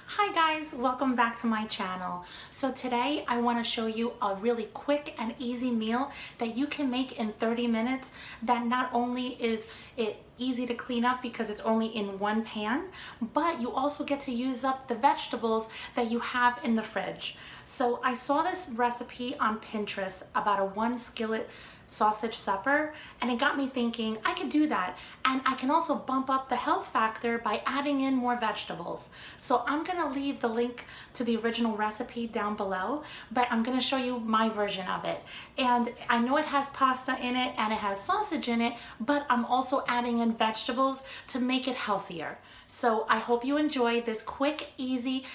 Hi guys, welcome back to my channel. So today I want to show you a really quick and easy meal that you can make in 30 minutes that not only is it easy to clean up because it's only in one pan, but you also get to use up the vegetables that you have in the fridge. So I saw this recipe on Pinterest about a 1 skillet sausage supper, and it got me thinking I could do that, and I can also bump up the health factor by adding in more vegetables. So I'm gonna leave the link to the original recipe down below, but I'm gonna show you my version of it. And I know it has pasta in it and it has sausage in it, but I'm also adding in vegetables to make it healthier. So I hope you enjoy this quick, easy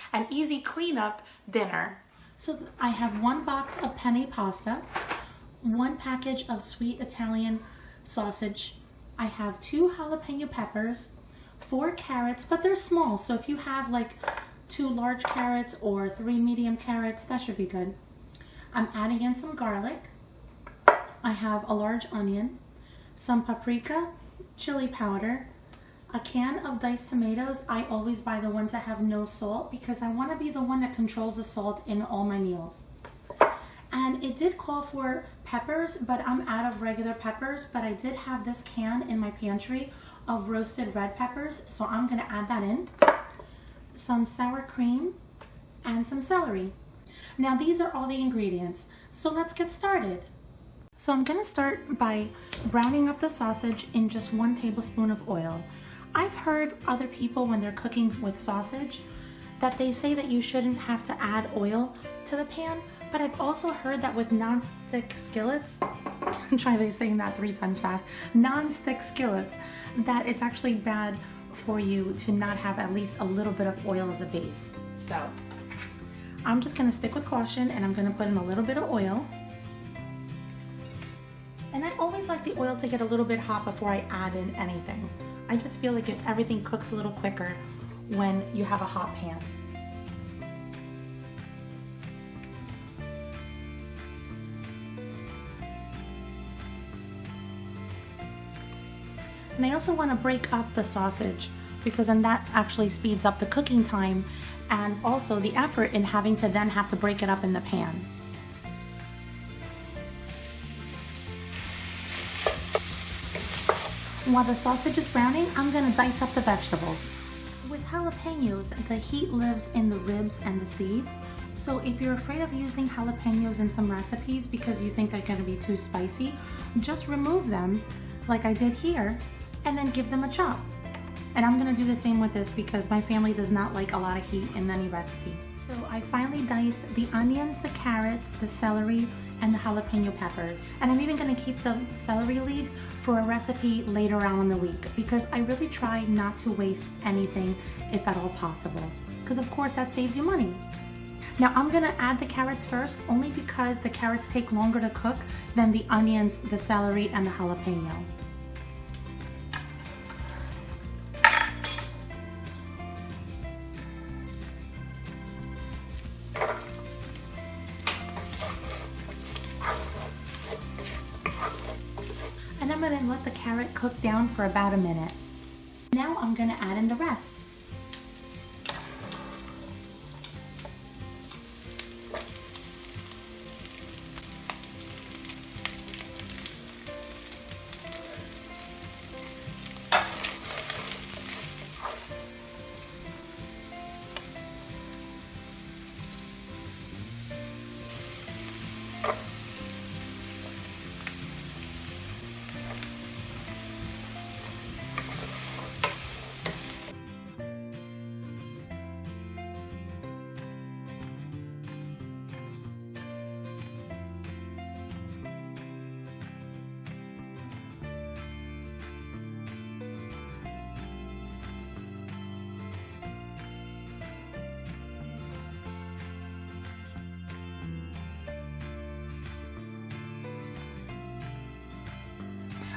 cleanup dinner. So I have 1 box of penne pasta, 1 package of sweet Italian sausage. I have 2 jalapeno peppers, 4 carrots, but they're small. So if you have like 2 large carrots or 3 medium carrots, that should be good. I'm adding in some garlic. I have a large onion, some paprika, chili powder, a can of diced tomatoes. I always buy the ones that have no salt because I want to be the one that controls the salt in all my meals. And it did call for peppers, but I'm out of regular peppers, but I did have this can in my pantry of roasted red peppers, so I'm gonna add that in. Some sour cream and some celery. Now these are all the ingredients, so let's get started. So I'm gonna start by browning up the sausage in just 1 tablespoon of oil. I've heard other people when they're cooking with sausage that they say that you shouldn't have to add oil to the pan, but I've also heard that with non-stick skillets, try saying that 3 times fast, non-stick skillets, that it's actually bad for you to not have at least a little bit of oil as a base. So I'm just gonna stick with caution, and I'm gonna put in a little bit of oil. And I always like the oil to get a little bit hot before I add in anything. I just feel like everything cooks a little quicker when you have a hot pan. And I also want to break up the sausage because then that actually speeds up the cooking time and also the effort in having to then have to break it up in the pan. While the sausage is browning, I'm going to dice up the vegetables. With jalapenos, the heat lives in the ribs and the seeds. So if you're afraid of using jalapenos in some recipes because you think they're going to be too spicy, just remove them like I did here, and then give them a chop. And I'm gonna do the same with this because my family does not like a lot of heat in any recipe. So I finally diced the onions, the carrots, the celery, and the jalapeno peppers. And I'm even gonna keep the celery leaves for a recipe later on in the week because I really try not to waste anything if at all possible. Because of course that saves you money. Now I'm gonna add the carrots first only because the carrots take longer to cook than the onions, the celery, and the jalapeno. And I'm going to let the carrot cook down for about a minute. Now I'm going to add in the rest.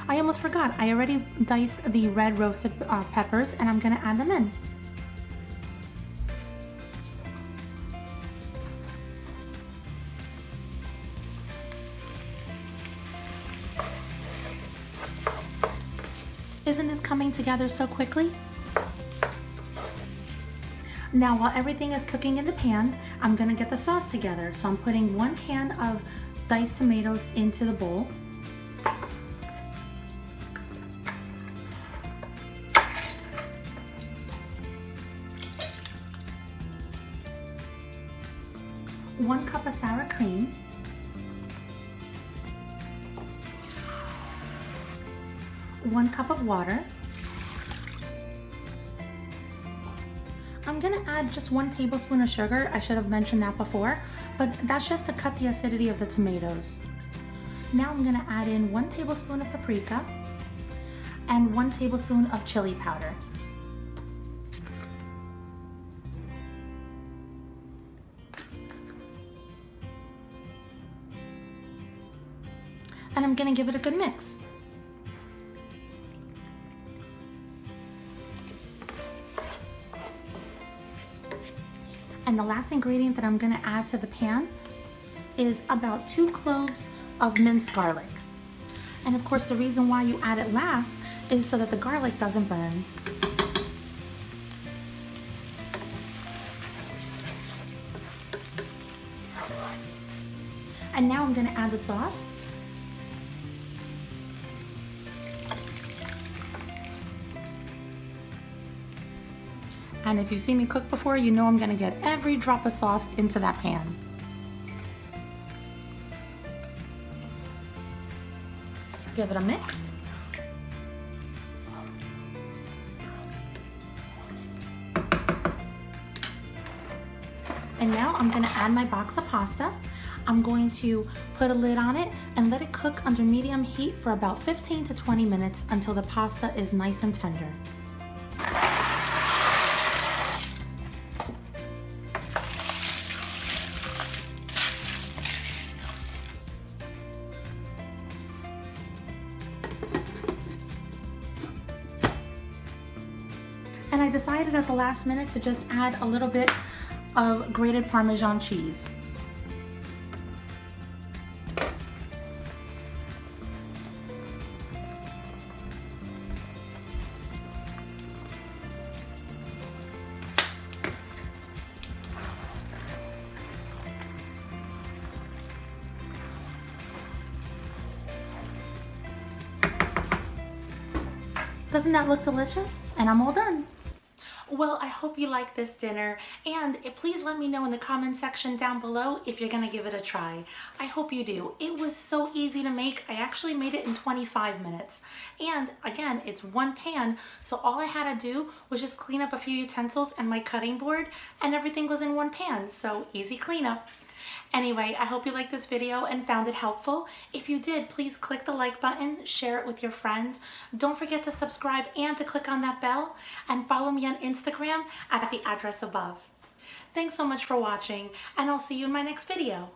I almost forgot, I already diced the red roasted peppers, and I'm gonna add them in. Isn't this coming together so quickly? Now while everything is cooking in the pan, I'm gonna get the sauce together. So I'm putting 1 can of diced tomatoes into the bowl. One cup of sour cream. One cup of water. I'm gonna add just 1 tablespoon of sugar. I should have mentioned that before, but that's just to cut the acidity of the tomatoes. Now I'm gonna add in 1 tablespoon of paprika and 1 tablespoon of chili powder. And I'm gonna give it a good mix. And the last ingredient that I'm gonna add to the pan is about 2 cloves of minced garlic. And of course, the reason why you add it last is so that the garlic doesn't burn. And now I'm gonna add the sauce. And if you've seen me cook before, you know I'm gonna get every drop of sauce into that pan. Give it a mix. And now I'm gonna add my box of pasta. I'm going to put a lid on it and let it cook under medium heat for about 15 to 20 minutes until the pasta is nice and tender. And I decided at the last minute to just add a little bit of grated Parmesan cheese. Doesn't that look delicious? And I'm all done. Well, I hope you like this dinner, and please let me know in the comment section down below if you're gonna give it a try. I hope you do. It was so easy to make. I actually made it in 25 minutes. And again, it's 1 pan, so all I had to do was just clean up a few utensils and my cutting board, and everything was in 1 pan, so easy cleanup. Anyway, I hope you liked this video and found it helpful. If you did, please click the like button, share it with your friends. Don't forget to subscribe and to click on that bell, and follow me on Instagram at the address above. Thanks so much for watching, and I'll see you in my next video.